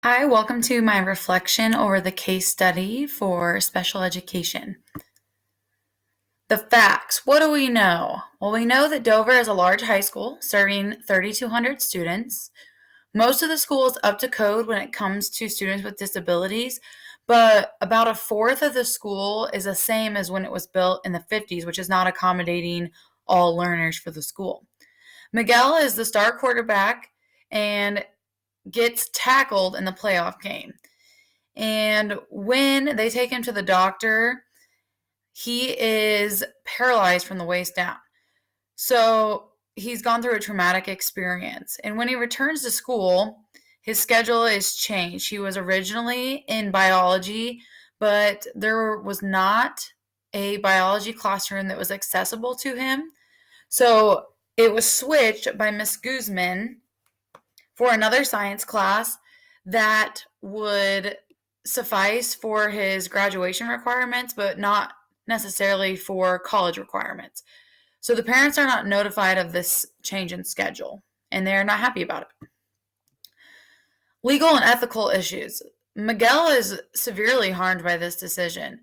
Hi, welcome to my reflection over the case study for special education. The facts. What do we know? Well, we know that Dover is a large high school serving 3,200 students. Most of the school is up to code when it comes to students with disabilities, but about a fourth of the school is the same as when it was built in the 50s, which is not accommodating all learners for the school. Miguel is the star quarterback and gets tackled in the playoff game. And when they take him to the doctor, he is paralyzed from the waist down. So he's gone through a traumatic experience. And when he returns to school, his schedule is changed. He was originally in biology, but there was not a biology classroom that was accessible to him. So it was switched by Miss Guzman for another science class that would suffice for his graduation requirements, but not necessarily for college requirements. So the parents are not notified of this change in schedule, and they're not happy about it. Legal and ethical issues. Miguel is severely harmed by this decision.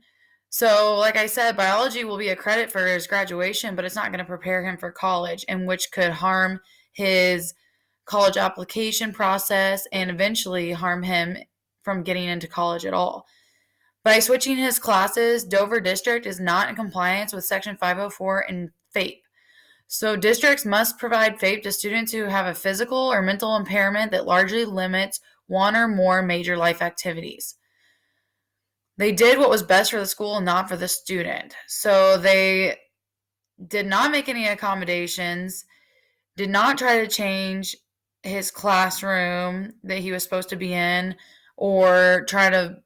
So, like I said, biology will be a credit for his graduation, but it's not going to prepare him for college, and which could harm his college application process and eventually harm him from getting into college at all. By switching his classes, Dover District is not in compliance with Section 504 and FAPE. So districts must provide FAPE to students who have a physical or mental impairment that largely limits one or more major life activities. They did what was best for the school and not for the student. So they did not make any accommodations, did not try to change his classroom that he was supposed to be in, or try to,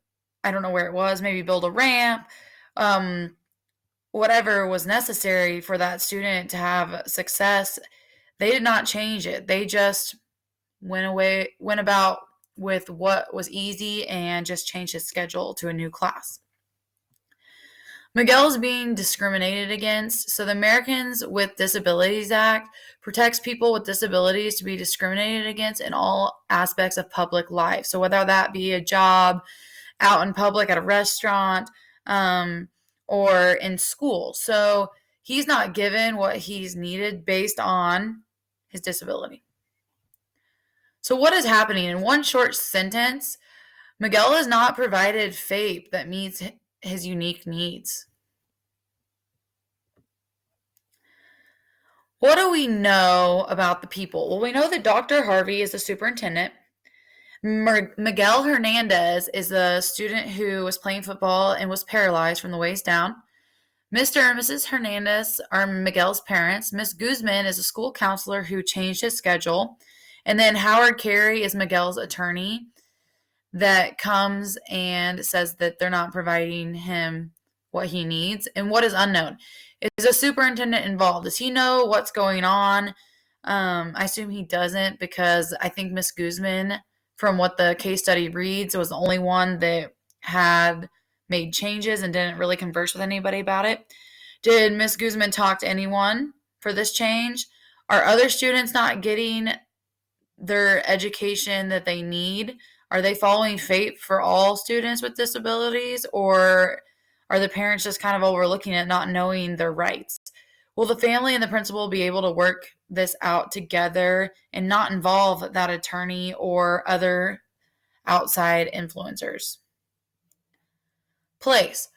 I don't know where it was, maybe build a ramp, whatever was necessary for that student to have success. They did not change it. They just went about with what was easy and just changed his schedule to a new class. Miguel is being discriminated against. So the Americans with Disabilities Act protects people with disabilities to be discriminated against in all aspects of public life. So whether that be a job, out in public at a restaurant, or in school. So he's not given what he's needed based on his disability. So what is happening? In one short sentence, Miguel is not provided FAPE that meets his unique needs. What do we know about the people? Well, we know that Dr. Harvey is the superintendent. Miguel Hernandez is a student who was playing football and was paralyzed from the waist down. Mr. and Mrs. Hernandez are Miguel's parents. Miss Guzman is a school counselor who changed his schedule. And then Howard Carey is Miguel's attorney that comes and says that they're not providing him what he needs. And what is unknown? Is a superintendent involved? Does he know what's going on? I assume he doesn't, because I think Miss Guzman, from what the case study reads, was the only one that had made changes and didn't really converse with anybody about it. Did Miss Guzman talk to anyone for this change? Are other students not getting their education that they need? Are they following FAPE for all students with disabilities, or are the parents just kind of overlooking it, not knowing their rights? Will the family and the principal be able to work this out together and not involve that attorney or other outside influencers? Place.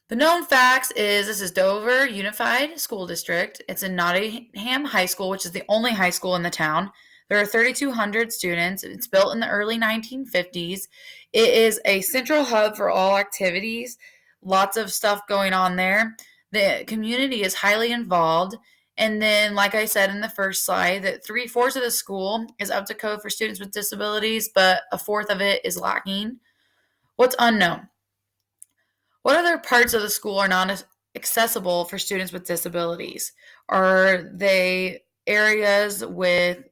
The known facts is this is Dover Unified School District. It's in Nottingham High School, which is the only high school in the town. There are 3,200 students. It's built in the early 1950s. It is a central hub for all activities. Lots of stuff going on there. The community is highly involved. And then, like I said in the first slide, that 3/4 of the school is up to code for students with disabilities, but a fourth of it is lacking. What's unknown? What other parts of the school are not accessible for students with disabilities? Are they areas with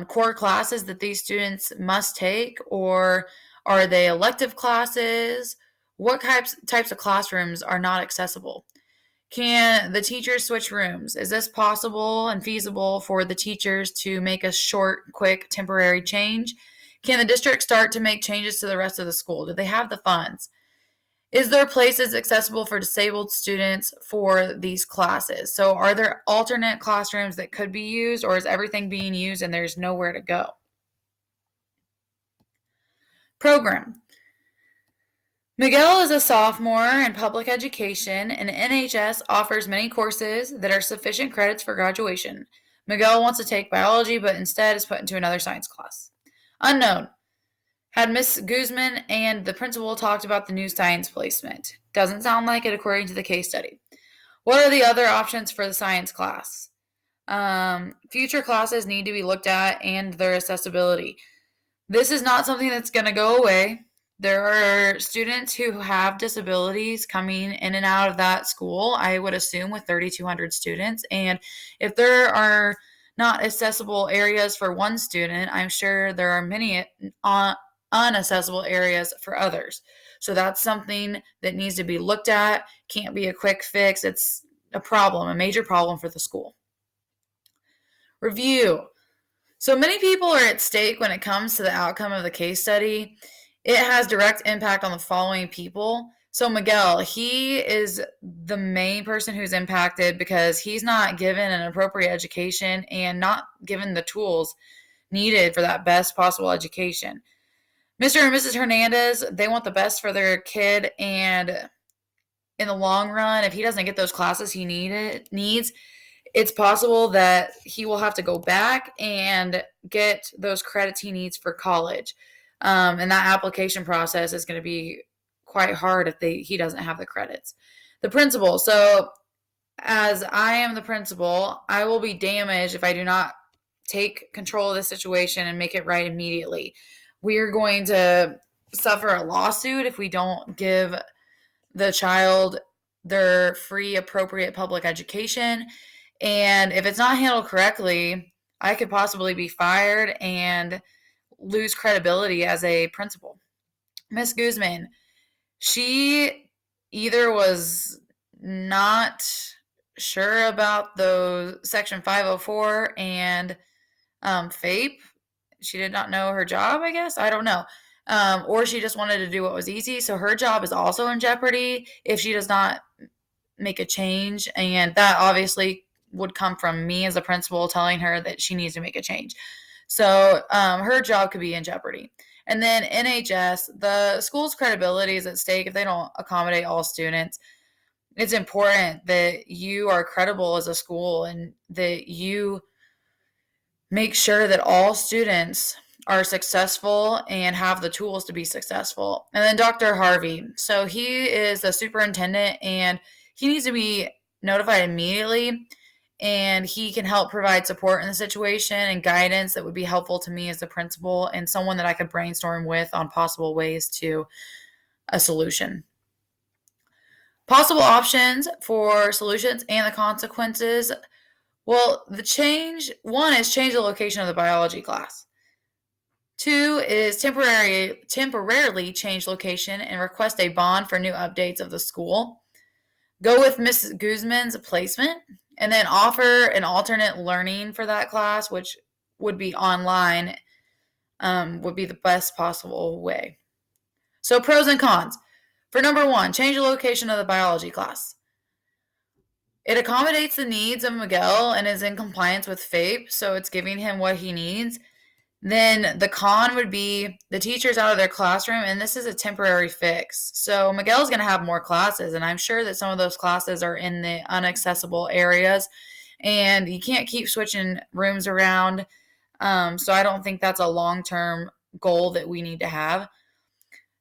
core classes that these students must take, or are they elective classes? What types of classrooms are not accessible? Can the teachers switch rooms? Is this possible and feasible for the teachers to make a short, quick, temporary change? Can the district start to make changes to the rest of the school? Do they have the funds? Is there places accessible for disabled students for these classes? So are there alternate classrooms that could be used, or is everything being used and there's nowhere to go? Program. Miguel is a sophomore in public education, and NHS offers many courses that are sufficient credits for graduation. Miguel wants to take biology, but instead is put into another science class. Unknown. Had Miss Guzman and the principal talked about the new science placement? Doesn't sound like it according to the case study. What are the other options for the science class? Future classes need to be looked at and their accessibility. This is not something that's going to go away. There are students who have disabilities coming in and out of that school, I would assume, with 3,200 students. And if there are not accessible areas for one student, I'm sure there are many unaccessible areas for others. So that's something that needs to be looked at. Can't be a quick fix. It's a problem, a major problem for the school. Review. So many people are at stake when it comes to the outcome of the case study. It has direct impact on the following people. So Miguel, he is the main person who's impacted because he's not given an appropriate education and not given the tools needed for that best possible education. Mr. and Mrs. Hernandez, they want the best for their kid, and in the long run, if he doesn't get those classes he needs, it's possible that he will have to go back and get those credits he needs for college. And that application process is going to be quite hard if he doesn't have the credits. The principal. So as I am the principal, I will be damaged if I do not take control of the situation and make it right immediately. We are going to suffer a lawsuit if we don't give the child their free, appropriate public education. And if it's not handled correctly, I could possibly be fired and lose credibility as a principal. Miss Guzman, she either was not sure about the Section 504 and FAPE. She did not know her job, I guess. I don't know. Or she just wanted to do what was easy. So her job is also in jeopardy if she does not make a change. And that obviously would come from me as a principal telling her that she needs to make a change. So her job could be in jeopardy. And then NHS, the school's credibility is at stake if they don't accommodate all students. It's important that you are credible as a school and that you make sure that all students are successful and have the tools to be successful. And then Dr. Harvey. So he is the superintendent and he needs to be notified immediately, and he can help provide support in the situation and guidance that would be helpful to me as the principal and someone that I could brainstorm with on possible ways to a solution. Possible options for solutions and the consequences. Well, one is change the location of the biology class. 2 is temporarily change location and request a bond for new updates of the school. Go with Miss Guzman's placement, and then offer an alternate learning for that class, which would be online, would be the best possible way. So pros and cons. For number 1, change the location of the biology class. It accommodates the needs of Miguel and is in compliance with FAPE, so it's giving him what he needs. Then the con would be the teacher's out of their classroom, and this is a temporary fix. So Miguel's going to have more classes, and I'm sure that some of those classes are in the inaccessible areas, and you can't keep switching rooms around. So I don't think that's a long-term goal that we need to have.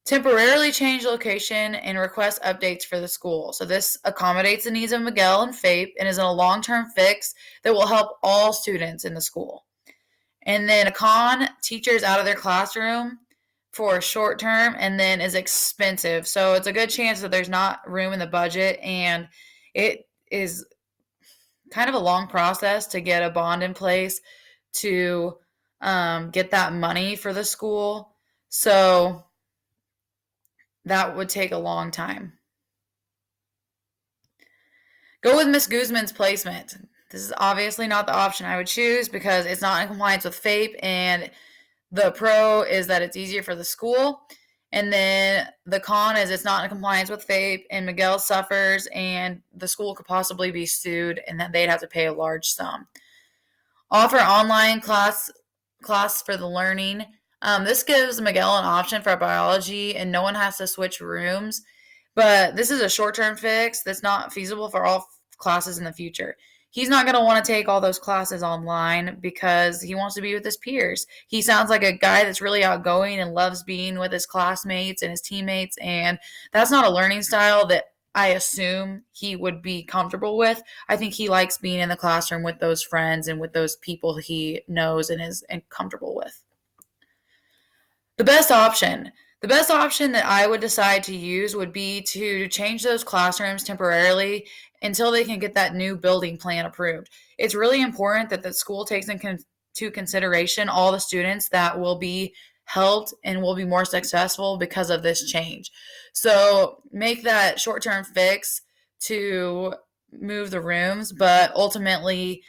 Temporarily change location and request updates for the school. So this accommodates the needs of Miguel and FAPE and is a long-term fix that will help all students in the school. And then a con, teachers out of their classroom for short term and then is expensive. So it's a good chance that there's not room in the budget, and it is kind of a long process to get a bond in place to get that money for the school. So that would take a long time. Go with Miss Guzman's placement. This is obviously not the option I would choose because it's not in compliance with FAPE, and The pro is that it's easier for the school. And then the con is it's not in compliance with FAPE, and Miguel suffers, and the school could possibly be sued, and then they'd have to pay a large sum. Offer online class for the learning. This gives Miguel an option for biology, and no one has to switch rooms. But this is a short-term fix that's not feasible for all classes in the future. He's not going to want to take all those classes online because he wants to be with his peers. He sounds like a guy that's really outgoing and loves being with his classmates and his teammates, and that's not a learning style that I assume he would be comfortable with. I think he likes being in the classroom with those friends and with those people he knows and is comfortable with. The best option that I would decide to use would be to change those classrooms temporarily until they can get that new building plan approved. It's really important that the school takes into consideration all the students that will be helped and will be more successful because of this change. So make that short-term fix to move the rooms, but ultimately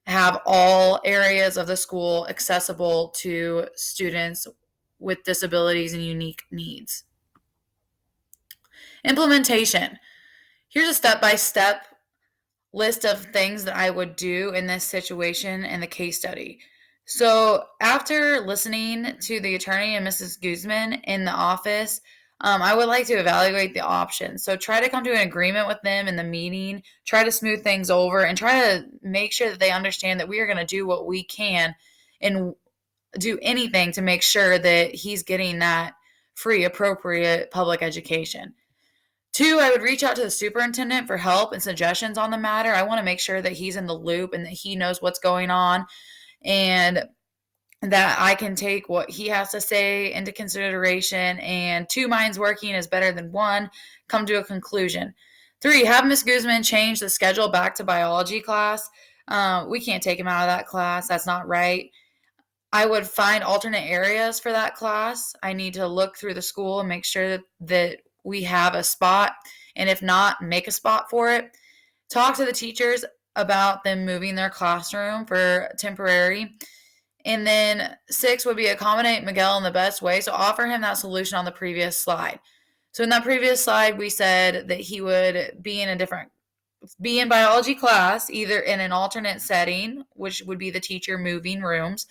have all areas of the school accessible to students with disabilities and unique needs. Implementation. Here's a step-by-step list of things that I would do in this situation in the case study. So after listening to the attorney and Mrs. Guzman in the office, I would like to evaluate the options. So try to come to an agreement with them in the meeting, try to smooth things over, and try to make sure that they understand that we are going to do what we can and do anything to make sure that he's getting that free, appropriate public education. 2, I would reach out to the superintendent for help and suggestions on the matter. I want to make sure that he's in the loop and that he knows what's going on, and that I can take what he has to say into consideration. And 2 minds working is better than 1. Come to a conclusion. 3, have Ms. Guzman change the schedule back to biology class. We can't take him out of that class. That's not right. I would find alternate areas for that class. I need to look through the school and make sure that we have a spot, and if not, make a spot for it. Talk to the teachers about them moving their classroom for temporary. And then 6 would be accommodate Miguel in the best way. So offer him that solution on the previous slide. So in that previous slide, we said that he would be in biology class, either in an alternate setting, which would be the teacher moving rooms,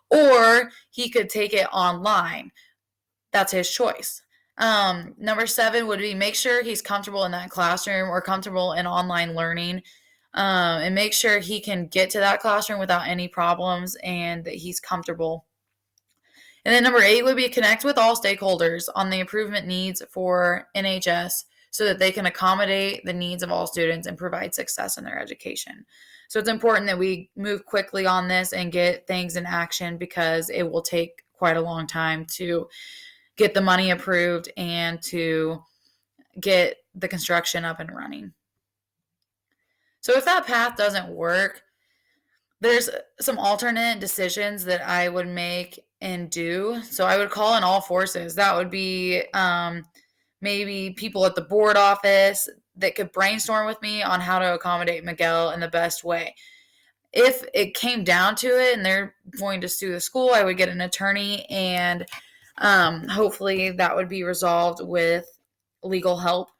or he could take it online. That's his choice. Number 7 would be make sure he's comfortable in that classroom or comfortable in online learning, and make sure he can get to that classroom without any problems and that he's comfortable. And then number 8 would be connect with all stakeholders on the improvement needs for NHS so that they can accommodate the needs of all students and provide success in their education. So it's important that we move quickly on this and get things in action because it will take quite a long time to get the money approved and to get the construction up and running. So if that path doesn't work, there's some alternate decisions that I would make and do. So I would call in all forces. That would be maybe people at the board office that could brainstorm with me on how to accommodate Miguel in the best way. If it came down to it and they're going to sue the school, I would get an attorney, and hopefully that would be resolved with legal help.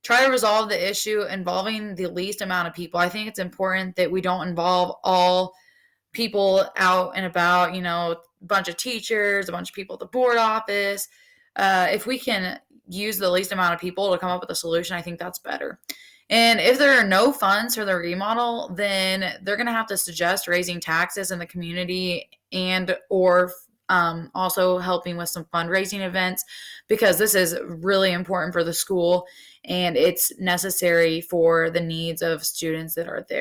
Try to resolve the issue involving the least amount of people. I think it's important that we don't involve all people out and about, a bunch of teachers, a bunch of people at the board office. If we can use the least amount of people to come up with a solution, I think that's better. And if there are no funds for the remodel, then they're going to have to suggest raising taxes in the community and or also helping with some fundraising events, because this is really important for the school and it's necessary for the needs of students that are there.